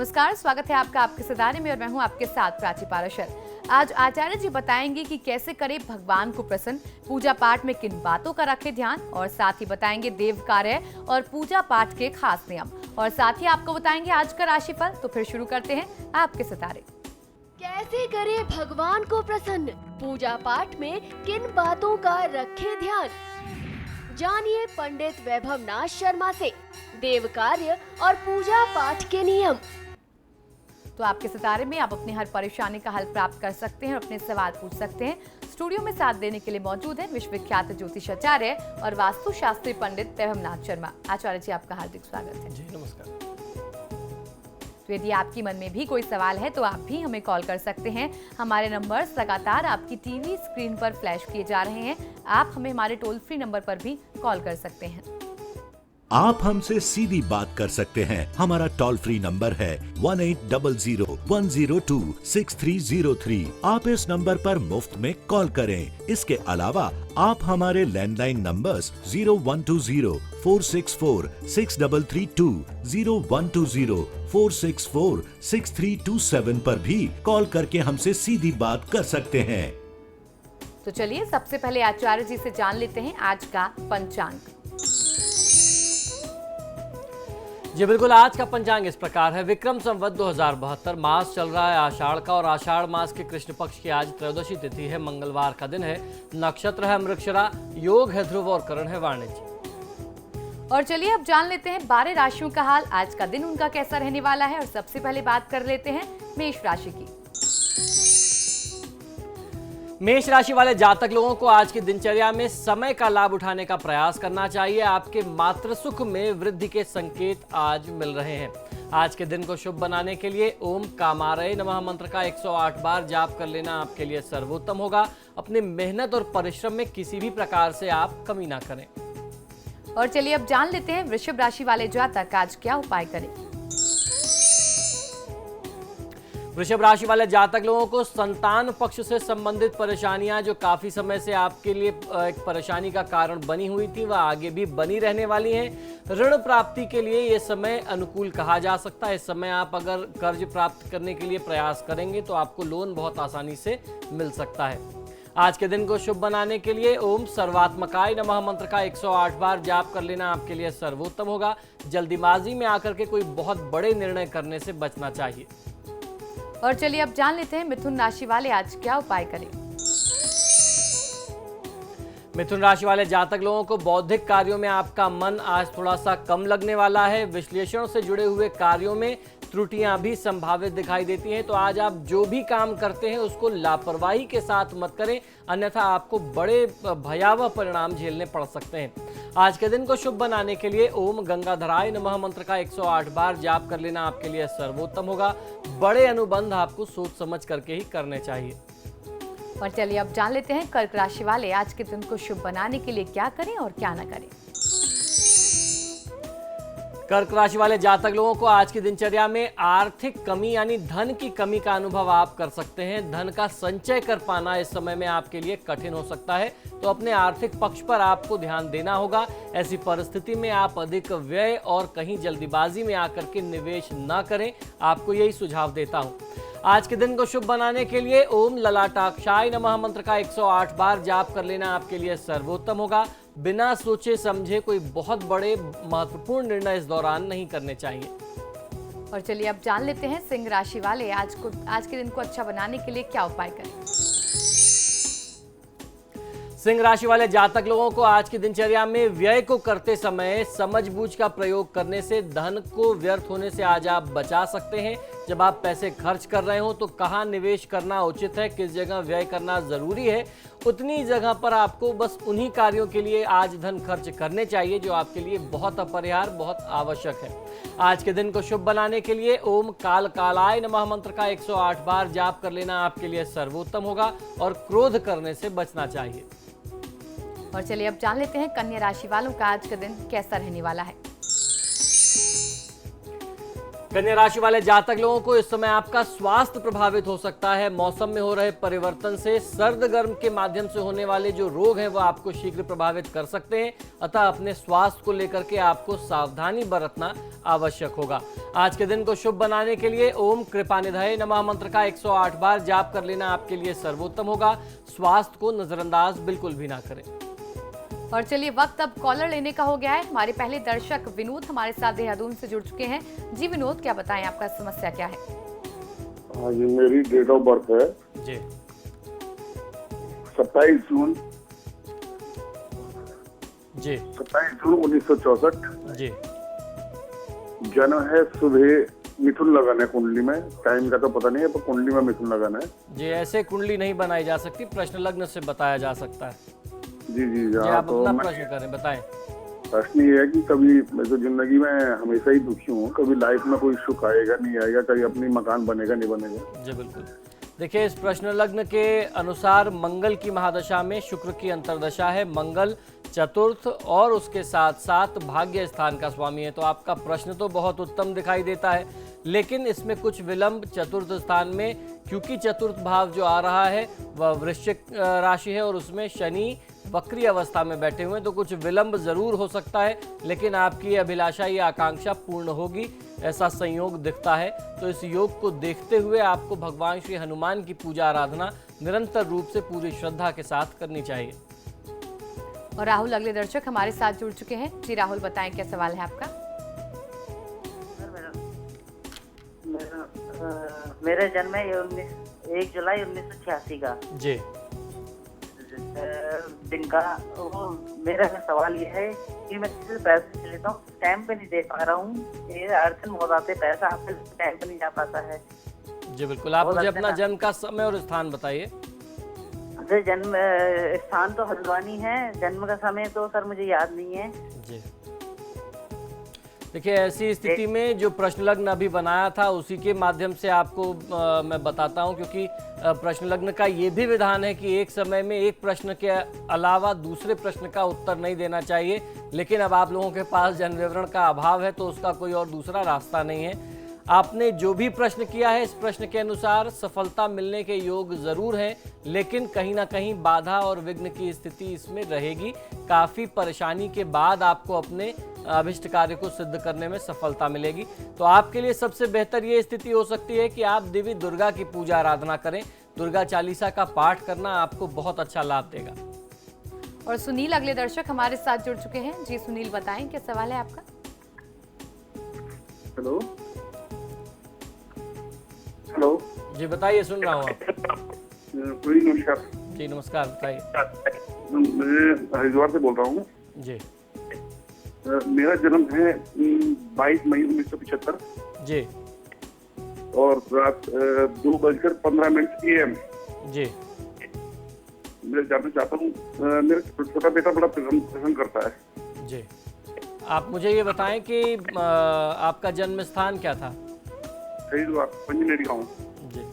नमस्कार, स्वागत है आपका आपके सितारे में और मैं हूं आपके साथ प्राची पाराशर। आज आचार्य जी बताएंगे कि कैसे करें भगवान को प्रसन्न, पूजा पाठ में किन बातों का रखें ध्यान, और साथ ही बताएंगे देव कार्य और पूजा पाठ के खास नियम, और साथ ही आपको बताएंगे आज का राशिफल। तो फिर शुरू करते हैं आपके सितारे। कैसे करें भगवान को प्रसन्न, पूजा पाठ में किन बातों का रखें ध्यान, जानिए पंडित वैभव नाथ शर्मा से देव कार्य और पूजा पाठ के नियम। तो आपके सितारे में आप अपनी हर परेशानी का हल प्राप्त कर सकते हैं और अपने सवाल पूछ सकते हैं। स्टूडियो में साथ देने के लिए मौजूद हैं विश्वविख्यात ज्योतिषाचार्य और वास्तुशास्त्री पंडित वैभव नाथ शर्मा। आचार्य जी, आपका हार्दिक स्वागत है। जी नमस्कार। तो यदि आपकी मन में भी कोई सवाल है तो आप भी हमें कॉल कर सकते हैं। हमारे नंबर्स लगातार आपकी टीवी स्क्रीन पर फ्लैश किए जा रहे हैं। आप हमें हमारे टोल फ्री नंबर पर भी कॉल कर सकते हैं। आप हमसे सीधी बात कर सकते हैं। हमारा टोल फ्री नंबर है 1800-102-6303। आप इस नंबर पर मुफ्त में कॉल करें। इसके अलावा आप हमारे लैंडलाइन नंबर्स 0120-464-6332, 0120-464-6327 पर भी कॉल करके हमसे सीधी बात कर सकते हैं। तो चलिए सबसे पहले आचार्य जी से जान लेते हैं आज का पंचांग। जी बिल्कुल, आज का पंचांग इस प्रकार है। विक्रम संवत 2072 मास चल रहा है आषाढ़ का, और आषाढ़ मास के कृष्ण पक्ष की आज त्रयोदशी तिथि है, मंगलवार का दिन है। नक्षत्र है मृगशिरा, योग है ध्रुव और करण है वाणिज्य। और चलिए अब जान लेते हैं 12 राशियों का हाल। आज का दिन उनका कैसा रहने वाला है, और सबसे पहले बात कर लेते हैं मेष राशि की। मेष राशि वाले जातक लोगों को आज की दिनचर्या में समय का लाभ उठाने का प्रयास करना चाहिए। आपके मातृ सुख में वृद्धि के संकेत आज मिल रहे हैं। आज के दिन को शुभ बनाने के लिए ओम कामारय नमः मंत्र का 108 बार जाप कर लेना आपके लिए सर्वोत्तम होगा। अपनी मेहनत और परिश्रम में किसी भी प्रकार से आप कमी ना करें। और चलिए अब जान लेते हैं वृषभ राशि वाले जातक आज क्या उपाय करें। वृषभ राशि वाले जातक लोगों को संतान पक्ष से संबंधित परेशानियां जो काफी समय से आपके लिए एक परेशानी का कारण बनी हुई थी, वह आगे भी बनी रहने वाली हैं। ऋण प्राप्ति के लिए ये समय अनुकूल कहा जा सकता है। इस समय आप अगर कर्ज प्राप्त करने के लिए प्रयास करेंगे तो आपको लोन बहुत आसानी से मिल सकता है। आज के दिन को शुभ बनाने के लिए ओम सर्वात्मकाय नमः मंत्र का 108 बार जाप कर लेना आपके लिए सर्वोत्तम होगा। जल्दीबाजी में आकर के कोई बहुत बड़े निर्णय करने से बचना चाहिए। और चलिए अब जान लेते हैं मिथुन राशि वाले आज क्या उपाय करें। मिथुन राशि वाले जातक लोगों को बौद्धिक कार्यों में आपका मन आज थोड़ा सा कम लगने वाला है। विश्लेषण से जुड़े हुए कार्यों में त्रुटियां भी संभावित दिखाई देती हैं। तो आज आप जो भी काम करते हैं उसको लापरवाही के साथ मत करें, अन्यथा आपको बड़े भयावह परिणाम झेलने पड़ सकते हैं। आज के दिन को शुभ बनाने के लिए ओम गंगाधराय नमः मंत्र का 108 बार जाप कर लेना आपके लिए सर्वोत्तम होगा। बड़े अनुबंध आपको सोच समझ करके ही करने चाहिए। और चलिए अब जान लेते हैं कर्क राशि वाले आज के दिन को शुभ बनाने के लिए क्या करें और क्या न करें। कर्क राशि वाले जातक लोगों को आज की दिनचर्या में आर्थिक कमी यानी धन की कमी का अनुभव आप कर सकते हैं। धन का संचय कर पाना इस समय में आपके लिए कठिन हो सकता है, तो अपने आर्थिक पक्ष पर आपको ध्यान देना होगा। ऐसी परिस्थिति में आप अधिक व्यय और कहीं जल्दीबाजी में आकर के निवेश न करें, आपको यही सुझाव देता हूं। आज के दिन को शुभ बनाने के लिए ओम ललाटाक्षाय नमः मंत्र का 108 बार जाप कर लेना आपके लिए सर्वोत्तम होगा। बिना सोचे समझे कोई बहुत बड़े महत्वपूर्ण निर्णय इस दौरान नहीं करने चाहिए। और चलिए अब जान लेते हैं सिंह राशि वाले आज के दिन को अच्छा बनाने के लिए क्या उपाय करें। सिंह राशि वाले जातक लोगों को आज की दिनचर्या में व्यय को करते समय समझबूझ का प्रयोग करने से धन को व्यर्थ होने से आज आप बचा सकते हैं। जब आप पैसे खर्च कर रहे हो तो कहाँ निवेश करना उचित है, किस जगह व्यय करना जरूरी है, उतनी जगह पर आपको बस उन्हीं कार्यों के लिए आज धन खर्च करने चाहिए जो आपके लिए बहुत अपरिहार्य, बहुत आवश्यक है। आज के दिन को शुभ बनाने के लिए ओम काल कालाय नमः मंत्र का 108 बार जाप कर लेना आपके लिए सर्वोत्तम होगा, और क्रोध करने से बचना चाहिए। और चलिए अब जान लेते हैं कन्या राशि वालों का आज का दिन कैसा रहने वाला है। कन्या राशि वाले जातक लोगों को इस समय आपका स्वास्थ्य प्रभावित हो सकता है। मौसम में हो रहे परिवर्तन से सर्द गर्म के माध्यम से होने वाले जो रोग हैं वो आपको शीघ्र प्रभावित कर सकते हैं। अतः अपने स्वास्थ्य को लेकर के आपको सावधानी बरतना आवश्यक होगा। आज के दिन को शुभ बनाने के लिए ओम कृपानिधये नमः मंत्र का 108 बार जाप कर लेना आपके लिए सर्वोत्तम होगा। स्वास्थ्य को नजरअंदाज बिल्कुल भी ना करें। और चलिए वक्त अब कॉलर लेने का हो गया है। हमारे पहले दर्शक विनोद हमारे साथ देहरादून से जुड़ चुके हैं। जी विनोद, क्या बताएं, आपका समस्या क्या है? हाँ जी, मेरी डेट ऑफ बर्थ है जी 27 जून जी 1964। जी जन्म है सुबह, मिथुन लगन है कुंडली में, टाइम का तो पता नहीं है पर कुंडली में मिथुन लगन है। जी, ऐसे कुंडली नहीं बनाई जा सकती, प्रश्न लग्न से बताया जा सकता है। जी जी जी, हाँ, आप तो अपना मैं प्रश्न करें, बताएं। प्रश्न ये है कि कभी मैं तो जिंदगी में हमेशा ही दुखी हूँ, कभी लाइफ में कोई सुख आएगा नहीं आएगा, कभी अपनी मकान बनेगा नहीं बनेगा। जी बिल्कुल। देखिए, इस प्रश्न लग्न के अनुसार मंगल की महादशा में शुक्र की अंतर्दशा है। मंगल चतुर्थ और उसके साथ साथ भाग्य स्थान का स्वामी है। तो आपका प्रश्न तो बहुत उत्तम दिखाई देता है, लेकिन इसमें कुछ विलंब चतुर्थ स्थान में, क्योंकि चतुर्थ भाव जो आ रहा है वह वृश्चिक राशि है और उसमें शनि वक्री अवस्था में बैठे हुए हैं, तो कुछ विलंब जरूर हो सकता है, लेकिन आपकी अभिलाषा या आकांक्षा पूर्ण होगी, ऐसा संयोग दिखता है। तो इस योग को देखते हुए आपको भगवान श्री हनुमान की पूजा आराधना निरंतर रूप से पूरी श्रद्धा के साथ करनी चाहिए। और राहुल अगले दर्शक हमारे साथ जुड़ चुके हैं। जी राहुल, बताएं क्या सवाल है आपका? मेरा जन्म है 1 जुलाई 1986 का जी दिन का। मेरा सवाल ये है कि मैं किसी से पैसे लेता हूँ, टाइम पे नहीं दे पा रहा हूँ, ये अड़चन बहुत आते, पैसा आपके टाइम पे नहीं जा पाता है। जी बिल्कुल। आप मुझे अपना जन्म का समय और स्थान बताइए। जन्म स्थान तो हल्द्वानी है, जन्म का समय तो सर मुझे याद नहीं है। जी देखिए, ऐसी स्थिति में जो प्रश्न लग्न अभी बनाया था उसी के माध्यम से आपको मैं बताता हूं, क्योंकि प्रश्न लग्न का ये भी विधान है कि एक समय में एक प्रश्न के अलावा दूसरे प्रश्न का उत्तर नहीं देना चाहिए, लेकिन अब आप लोगों के पास जन्म विवरण का अभाव है तो उसका कोई और दूसरा रास्ता नहीं है। आपने जो भी प्रश्न किया है इस प्रश्न के अनुसार सफलता मिलने के योग जरूर हैं, लेकिन कहीं ना कहीं बाधा और विघ्न की स्थिति इसमें रहेगी। काफ़ी परेशानी के बाद आपको अपने अभिष्ट कार्य को सिद्ध करने में सफलता मिलेगी। तो आपके लिए सबसे बेहतर ये स्थिति हो सकती है कि आप देवी दुर्गा की पूजा आराधना करें। दुर्गा चालीसा का पाठ करना आपको बहुत अच्छा लाभ देगा। और सुनील अगले दर्शक हमारे साथ जुड़ चुके हैं। जी सुनील, बताएं क्या सवाल है आपका? हेलो हेलो जी बताइए, सुन रहा हूँ आप। नमस्कार जी नमस्कार, बताइए। मैं हरिद्वार से बोल रहा हूँ जी मेरा जन्म है 22 मई 1975 जी और रात 2:15 AM। जी मैं जानना चाहता हूँ, मेरा छोटा बेटा बड़ा पसंद करता है। जी, आप मुझे ये बताएं कि आपका जन्म स्थान क्या था? हरिद्वार पंजनेरी गाँव। जी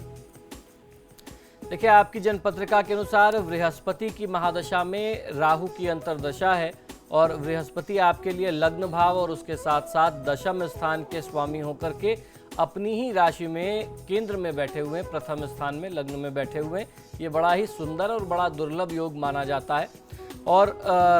देखिए, आपकी जन्म पत्रिका के अनुसार बृहस्पति की महादशा में राहु की अंतर्दशा है और बृहस्पति आपके लिए लग्न भाव और उसके साथ साथ दशम स्थान के स्वामी होकर के अपनी ही राशि में केंद्र में बैठे हुए हैं, प्रथम स्थान में लग्न में बैठे हुए हैं। ये बड़ा ही सुंदर और बड़ा दुर्लभ योग माना जाता है। और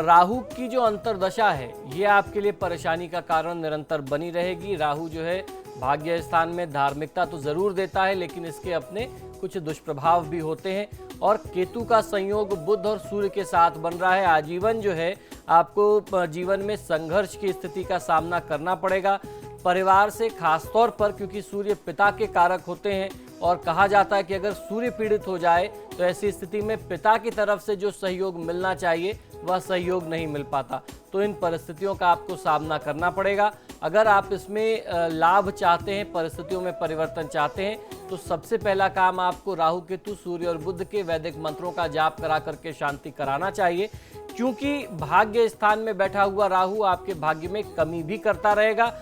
राहु की जो अंतर्दशा है ये आपके लिए परेशानी का कारण निरंतर बनी रहेगी। राहु जो है भाग्य स्थान में धार्मिकता तो जरूर देता है, लेकिन इसके अपने कुछ दुष्प्रभाव भी होते हैं। और केतु का संयोग बुध और सूर्य के साथ बन रहा है। आजीवन जो है आपको जीवन में संघर्ष की स्थिति का सामना करना पड़ेगा परिवार से, खासतौर पर क्योंकि सूर्य पिता के कारक होते हैं और कहा जाता है कि अगर सूर्य पीड़ित हो जाए तो ऐसी स्थिति में पिता की तरफ से जो सहयोग मिलना चाहिए वह सहयोग नहीं मिल पाता। तो इन परिस्थितियों का आपको सामना करना पड़ेगा। अगर आप इसमें लाभ चाहते हैं, परिस्थितियों में परिवर्तन चाहते हैं, तो सबसे पहला काम आपको राहु केतु सूर्य और बुध के वैदिक मंत्रों का जाप करा करके शांति कराना चाहिए, क्योंकि भाग्य स्थान में बैठा हुआ राहु आपके भाग्य में कमी भी करता रहेगा,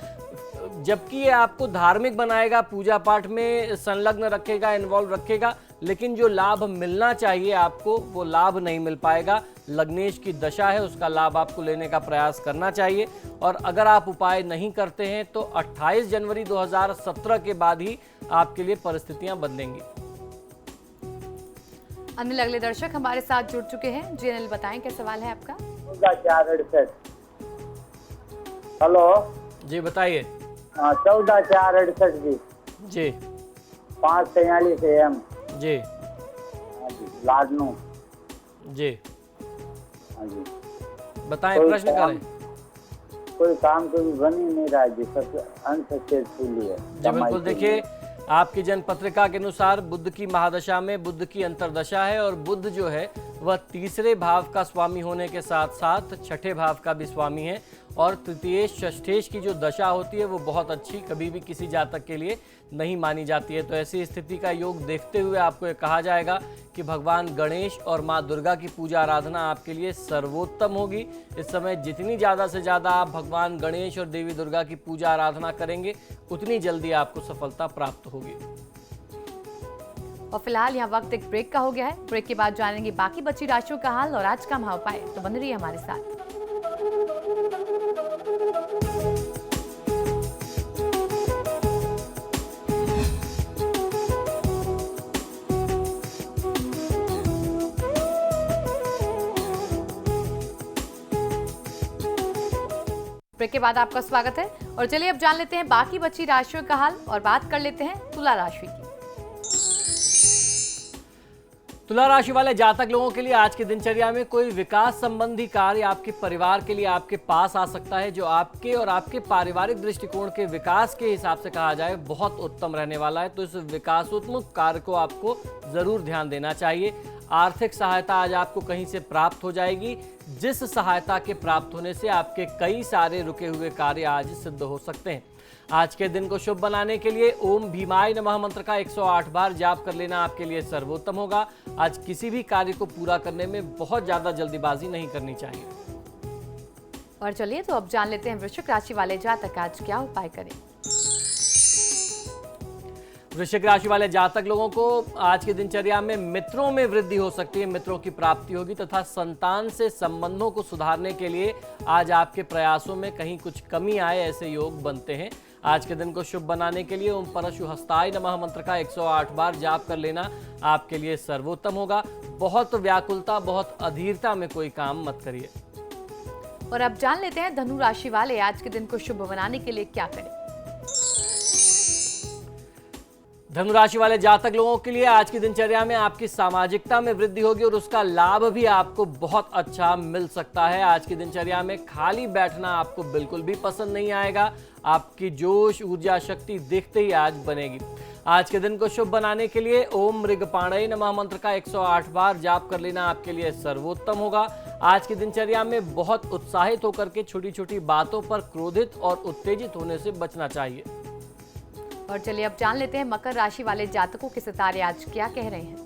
जबकि ये आपको धार्मिक बनाएगा, पूजा पाठ में संलग्न रखेगा, इन्वॉल्व रखेगा, लेकिन जो लाभ मिलना चाहिए आपको वो लाभ नहीं मिल पाएगा। लग्नेश की दशा है, उसका लाभ आपको लेने का प्रयास करना चाहिए। और अगर आप उपाय नहीं करते हैं तो 28 जनवरी 2017 के बाद ही आपके लिए परिस्थितियां बदलेंगी। अनिल अगले दर्शक हमारे साथ जुड़ चुके हैं। जी अनिल, बताएं क्या सवाल है आपका? हेलो जी बताइए। 14/4/68 जी। जी 5:43 AM। जी हाँ जी, लाडनू। जी हाँ जी। बताएं, कोई प्रश्न काम- करें। कोई काम कभी बन ही नहीं रहा जी, सब अनसक्सेसफुल है। जी बिल्कुल, देखिए आपकी जन्म पत्रिका के अनुसार बुध की महादशा में बुध की अंतर्दशा है और बुध जो है वह तीसरे भाव का स्वामी होने के साथ साथ छठे भाव का भी स्वामी है और तृतीयेश षष्ठेश की जो दशा होती है वो बहुत अच्छी कभी भी किसी जातक के लिए नहीं मानी जाती है। तो ऐसी स्थिति का योग देखते हुए आपको ये कहा जाएगा कि भगवान गणेश और माँ दुर्गा की पूजा आराधना आपके लिए सर्वोत्तम होगी। इस समय जितनी ज़्यादा से ज़्यादा आप भगवान गणेश और देवी दुर्गा की पूजा आराधना करेंगे उतनी जल्दी आपको सफलता प्राप्त होगी। और फिलहाल यहाँ वक्त एक ब्रेक का हो गया है। ब्रेक के बाद जानेंगे बाकी बची राशियों का हाल और आज का महाउपाय। तो बने रहिए हमारे साथ। ब्रेक के बाद आपका स्वागत है और चलिए अब जान लेते हैं बाकी बची राशियों का हाल और बात कर लेते हैं तुला राशि की। तुला राशि वाले जातक लोगों के लिए आज की दिनचर्या में कोई विकास संबंधी कार्य आपके परिवार के लिए आपके पास आ सकता है, जो आपके और आपके पारिवारिक दृष्टिकोण के विकास के हिसाब से कहा जाए बहुत उत्तम रहने वाला है। तो इस विकासोत्मुख कार्य को आपको जरूर ध्यान देना चाहिए। आर्थिक सहायता आज आपको कहीं से प्राप्त हो जाएगी, जिस सहायता के प्राप्त होने से आपके कई सारे रुके हुए कार्य आज सिद्ध हो सकते हैं। आज के दिन को शुभ बनाने के लिए ओम भीमाय नमः मंत्र का 108 बार जाप कर लेना आपके लिए सर्वोत्तम होगा। आज किसी भी कार्य को पूरा करने में बहुत ज्यादा जल्दीबाजी नहीं करनी चाहिए। और चलिए तो अब जान लेते हैं वृश्चिक राशि वाले जातक आज क्या उपाय करें। वृश्चिक राशि वाले जातक लोगों को आज की दिनचर्या में मित्रों में वृद्धि हो सकती है, मित्रों की प्राप्ति होगी तथा संतान से संबंधों को सुधारने के लिए आज आपके प्रयासों में कहीं कुछ कमी आए ऐसे योग बनते हैं। आज के दिन को शुभ बनाने के लिए ओम परशु हस्ताय नमः मंत्र का 108 बार जाप कर लेना आपके लिए सर्वोत्तम होगा। बहुत व्याकुलता, बहुत अधीरता में कोई काम मत करिए। और अब जान लेते हैं धनु राशि वाले आज के दिन को शुभ बनाने के लिए क्या करें। धनु राशि वाले जातक लोगों के लिए आज की दिनचर्या में आपकी सामाजिकता में वृद्धि होगी और उसका लाभ भी आपको बहुत अच्छा मिल सकता है। आज की दिनचर्या में खाली बैठना आपको बिल्कुल भी पसंद नहीं आएगा। आपकी जोश, ऊर्जा, शक्ति देखते ही आज बनेगी। आज के दिन को शुभ बनाने के लिए ओम मृगपाणय नमः मंत्र का 108 बार जाप कर लेना आपके लिए सर्वोत्तम होगा। आज की दिनचर्या में बहुत उत्साहित होकर के छोटी छोटी बातों पर क्रोधित और उत्तेजित होने से बचना चाहिए। और चलिए अब जान लेते हैं मकर राशि वाले जातकों के सितारे आज क्या कह रहे हैं।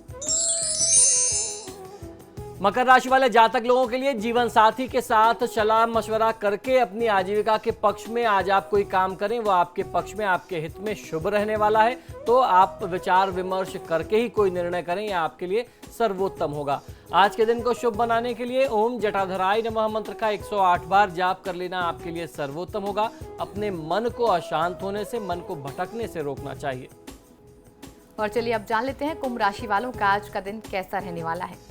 मकर राशि वाले जातक लोगों के लिए जीवन साथी के साथ सलाह मशवरा करके अपनी आजीविका के पक्ष में आज आप कोई काम करें, वो आपके पक्ष में, आपके हित में शुभ रहने वाला है। तो आप विचार विमर्श करके ही कोई निर्णय करें, यह आपके लिए सर्वोत्तम होगा। आज के दिन को शुभ बनाने के लिए ओम जटाधराय नमः मंत्र का 108 बार जाप कर लेना आपके लिए सर्वोत्तम होगा। अपने मन को अशांत होने से, मन को भटकने से रोकना चाहिए। और चलिए अब जान लेते हैं कुंभ राशि वालों का आज का दिन कैसा रहने वाला है।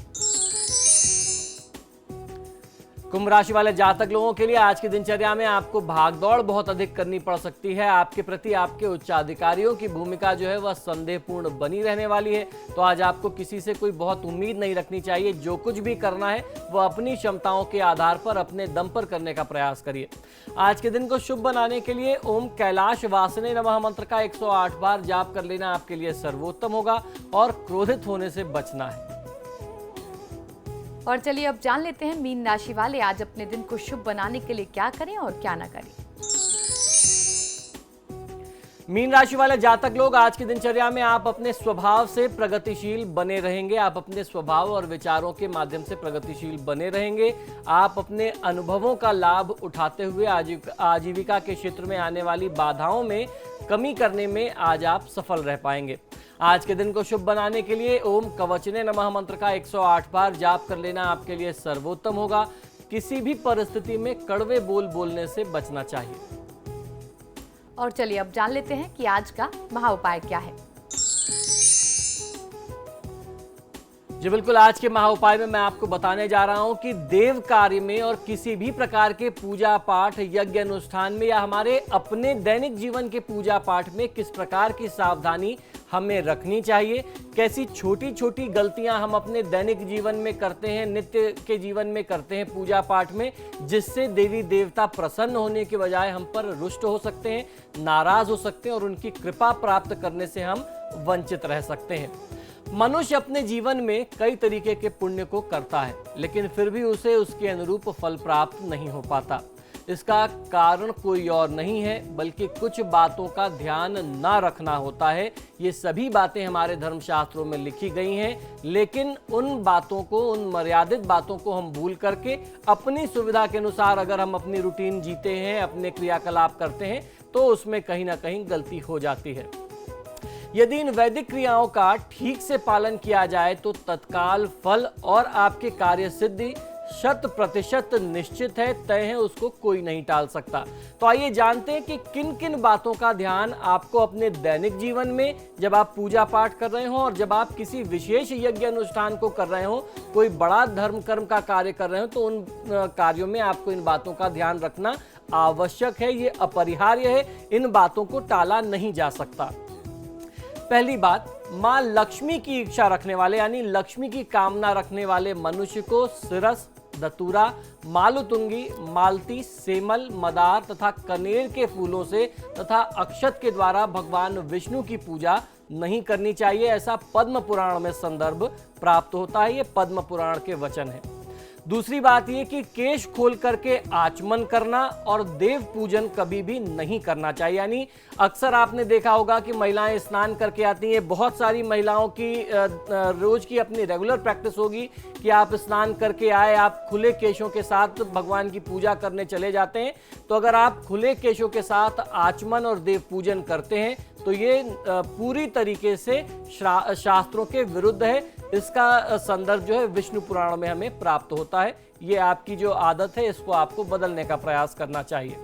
कुंभ राशि वाले जातक लोगों के लिए आज की दिनचर्या में आपको भागदौड़ बहुत अधिक करनी पड़ सकती है। आपके प्रति आपके उच्चाधिकारियों की भूमिका जो है वह संदेहपूर्ण बनी रहने वाली है। तो आज आपको किसी से कोई बहुत उम्मीद नहीं रखनी चाहिए। जो कुछ भी करना है वह अपनी क्षमताओं के आधार पर, अपने दम पर करने का प्रयास करिए। आज के दिन को शुभ बनाने के लिए ओम कैलाश वासने नमः मंत्र का 108 बार जाप कर लेना आपके लिए सर्वोत्तम होगा और क्रोधित होने से बचना है। और चलिए अब जान लेते हैं मीन राशि वाले आज अपने दिन को शुभ बनाने के लिए क्या करें और क्या ना करें। मीन राशि वाले जातक लोग आज की दिनचर्या में आप अपने स्वभाव से प्रगतिशील बने रहेंगे। आप अपने स्वभाव और विचारों के माध्यम से प्रगतिशील बने रहेंगे। आप अपने अनुभवों का लाभ उठाते हुए आजीविका के क्षेत्र में आने वाली बाधाओं में कमी करने में आज आप सफल रह पाएंगे। आज के दिन को शुभ बनाने के लिए ओम कवचने नमः मंत्र का 108 बार जाप कर लेना आपके लिए सर्वोत्तम होगा। किसी भी परिस्थिति में कड़वे बोल बोलने से बचना चाहिए। और चलिए अब जान लेते हैं कि आज का महाउपाय क्या है। जी बिल्कुल, आज के महा उपाय में मैं आपको बताने जा रहा हूं कि देव कार्य में और किसी भी प्रकार के पूजा पाठ, यज्ञ अनुष्ठान में या हमारे अपने दैनिक जीवन के पूजा पाठ में किस प्रकार की सावधानी हमें रखनी चाहिए, कैसी छोटी छोटी गलतियां हम अपने दैनिक जीवन में करते हैं, नित्य के जीवन में करते हैं पूजा पाठ में, जिससे देवी देवता प्रसन्न होने के बजाय हम पर रुष्ट हो सकते हैं, नाराज हो सकते हैं और उनकी कृपा प्राप्त करने से हम वंचित रह सकते हैं। मनुष्य अपने जीवन में कई तरीके के पुण्य को करता है, लेकिन फिर भी उसे उसके अनुरूप फल प्राप्त नहीं हो पाता। इसका कारण कोई और नहीं है बल्कि कुछ बातों का ध्यान ना रखना होता है। ये सभी बातें हमारे धर्मशास्त्रों में लिखी गई हैं, लेकिन उन बातों को, उन मर्यादित बातों को हम भूल करके अपनी सुविधा के अनुसार अगर हम अपनी रूटीन जीते हैं, अपने क्रियाकलाप करते हैं, तो उसमें कहीं ना कहीं गलती हो जाती है। यदि इन वैदिक क्रियाओं का ठीक से पालन किया जाए तो तत्काल फल और आपके कार्य सिद्धि 100% निश्चित है, तय है, उसको कोई नहीं टाल सकता। तो आइए जानते हैं कि किन किन बातों का ध्यान आपको अपने दैनिक जीवन में, जब आप पूजा पाठ कर रहे हो और जब आप किसी विशेष यज्ञ अनुष्ठान को कर रहे हो, कोई बड़ा धर्म कर्म का कार्य कर रहे हो, तो उन कार्यों में आपको इन बातों का ध्यान रखना आवश्यक है, ये अपरिहार्य है, इन बातों को टाला नहीं जा सकता। पहली बात, मां लक्ष्मी की इच्छा रखने वाले यानी लक्ष्मी की कामना रखने वाले मनुष्य को सिरस, धतूरा, मालुतुंगी, मालती, सेमल, मदार तथा कनेर के फूलों से तथा अक्षत के द्वारा भगवान विष्णु की पूजा नहीं करनी चाहिए। ऐसा पद्म पुराण में संदर्भ प्राप्त होता है, ये पद्म पुराण के वचन है। दूसरी बात ये कि केश खोल करके आचमन करना और देव पूजन कभी भी नहीं करना चाहिए। यानी अक्सर आपने देखा होगा कि महिलाएं स्नान करके आती हैं, बहुत सारी महिलाओं की रोज की अपनी रेगुलर प्रैक्टिस होगी कि आप स्नान करके आए, आप खुले केशों के साथ भगवान की पूजा करने चले जाते हैं। तो अगर आप खुले केशों के साथ आचमन और देव पूजन करते हैं तो ये पूरी तरीके से शास्त्रों के विरुद्ध है। इसका संदर्भ जो है विष्णु पुराण में हमें प्राप्त होता है। ये आपकी जो आदत है इसको आपको बदलने का प्रयास करना चाहिए।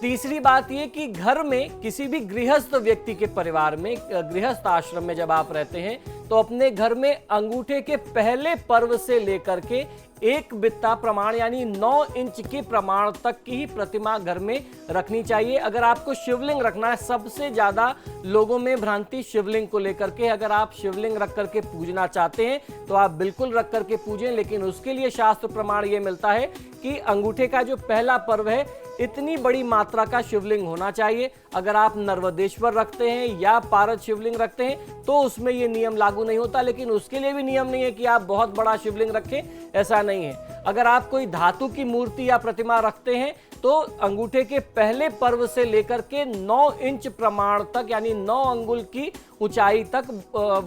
तीसरी बात ये कि घर में किसी भी गृहस्थ व्यक्ति के परिवार में, गृहस्थ आश्रम में जब आप रहते हैं तो अपने घर में अंगूठे के पहले पर्व से लेकर के 1 बित्ता प्रमाण यानी 9 इंच के प्रमाण तक की ही प्रतिमा घर में रखनी चाहिए। अगर आपको शिवलिंग रखना है, सबसे ज्यादा लोगों में भ्रांति शिवलिंग को लेकर के, अगर आप शिवलिंग रख करके पूजना चाहते हैं तो आप बिल्कुल रख करके पूजें, लेकिन उसके लिए शास्त्र प्रमाण ये मिलता है कि अंगूठे का जो पहला पर्व है इतनी बड़ी मात्रा का शिवलिंग होना चाहिए। अगर आप नर्मदेश्वर रखते हैं या पारद शिवलिंग रखते हैं तो उसमें ये नियम लागू नहीं होता, लेकिन उसके लिए भी नियम नहीं है कि आप बहुत बड़ा शिवलिंग रखें, ऐसा नहीं है। अगर आप कोई धातु की मूर्ति या प्रतिमा रखते हैं तो अंगूठे के पहले पर्व से लेकर के 9 इंच प्रमाण तक यानी 9 अंगुल की ऊंचाई तक,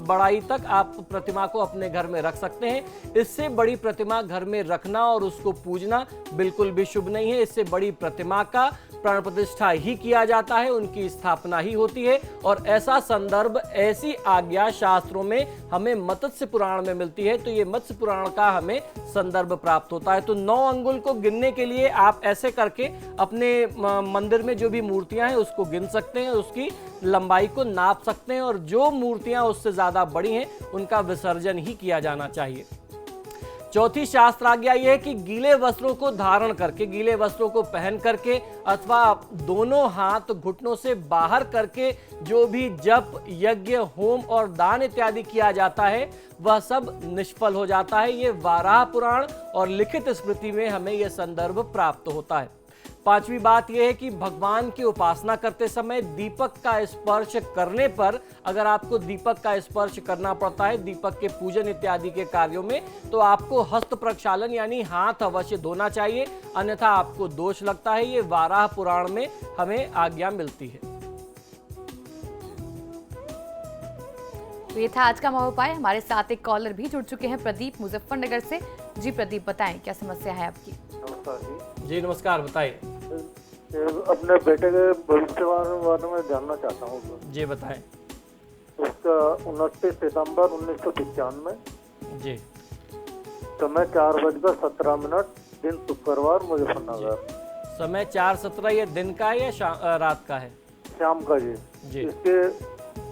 बड़ाई तक आप प्रतिमा को अपने घर में रख सकते हैं। इससे बड़ी प्रतिमा घर में रखना और उसको पूजना बिल्कुल भी शुभ नहीं है। इससे बड़ी प्रतिमा का प्राण प्रतिष्ठा ही किया जाता है, उनकी स्थापना ही होती है। और ऐसा संदर्भ, ऐसी आज्ञा शास्त्रों में हमें मत्स्य पुराण में मिलती है, तो ये मत्स्य पुराण का हमें संदर्भ प्राप्त होता है। तो 9 अंगुल को गिनने के लिए आप ऐसे करके अपने मंदिर में जो भी मूर्तियां हैं उसको गिन सकते हैं, उसकी लंबाई को नाप सकते हैं, और जो मूर्तियां उससे ज्यादा बड़ी हैं उनका विसर्जन ही किया जाना चाहिए। चौथी शास्त्र आज्ञा यह है कि गीले वस्त्रों को धारण करके, गीले वस्त्रों को पहन करके अथवा दोनों हाथ घुटनों से बाहर करके जो भी जप, यज्ञ, होम और दान इत्यादि किया जाता है वह सब निष्फल हो जाता है। ये वाराह पुराण और लिखित स्मृति में हमें यह संदर्भ प्राप्त होता है। पांचवी बात यह है कि भगवान की उपासना करते समय दीपक का स्पर्श करने पर, अगर आपको दीपक का स्पर्श करना पड़ता है दीपक के पूजन इत्यादि के कार्यों में, तो आपको हस्त प्रक्षालन यानी हाथ अवश्य धोना चाहिए, अन्यथा आपको दोष लगता है। ये वाराह पुराण में हमें आज्ञा मिलती है। तो ये था आज का महोपाय। हमारे साथ एक कॉलर भी जुड़ चुके हैं, प्रदीप मुजफ्फरनगर से। जी प्रदीप, बताएं क्या समस्या है आपकी? नमस्कार जी नमस्कार, बताइए। अपने बेटे के भविष्य बारे में जानना चाहता हूँ। जी बताएं। उसका 29 सितंबर 1995 जी, समय 4:17, दिन शुक्रवार, मुजफ्फरनगर। समय 4:17 ये दिन का है या रात का है? शाम का जी। जी। इसके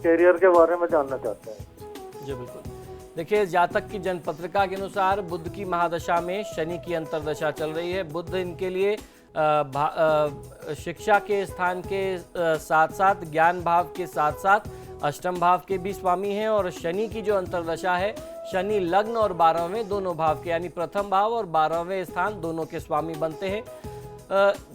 कैरियर के बारे में जानना चाहते हैं। जी बिल्कुल। देखिए, जातक की जन्मपत्रिका के अनुसार बुध की महादशा में शनि की अंतर्दशा चल रही है। बुध इनके लिए शिक्षा के स्थान के साथ साथ ज्ञान भाव के साथ साथ अष्टम भाव के भी स्वामी हैं। और शनि की जो अंतर्दशा है, शनि लग्न और 12वें दोनों भाव के यानी प्रथम भाव और 12वें स्थान दोनों के स्वामी बनते हैं।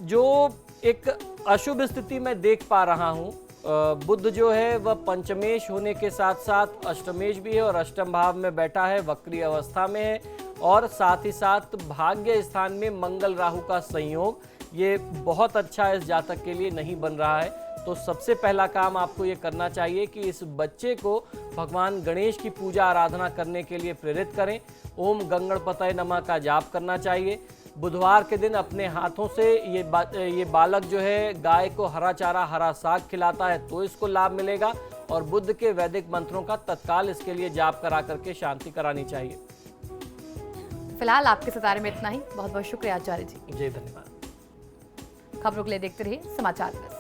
जो एक अशुभ स्थिति में देख पा रहा हूँ, बुध जो है वह पंचमेश होने के साथ साथ अष्टमेश भी है और अष्टम भाव में बैठा है, वक्री अवस्था में है। और साथ ही साथ भाग्य स्थान में मंगल राहु का संयोग, ये बहुत अच्छा इस जातक के लिए नहीं बन रहा है। तो सबसे पहला काम आपको ये करना चाहिए कि इस बच्चे को भगवान गणेश की पूजा आराधना करने के लिए प्रेरित करें। ओम गंगणपतये नमः का जाप करना चाहिए। बुधवार के दिन अपने हाथों से ये बालक जो है गाय को हरा चारा हरा साग खिलाता है तो इसको लाभ मिलेगा। और बुध के वैदिक मंत्रों का तत्काल इसके लिए जाप करा करके शांति करानी चाहिए। फिलहाल आपके सितारे में इतना ही। बहुत बहुत शुक्रिया आचार्य जी। जी धन्यवाद। खबरों के लिए देखते रहिए समाचार प्लस।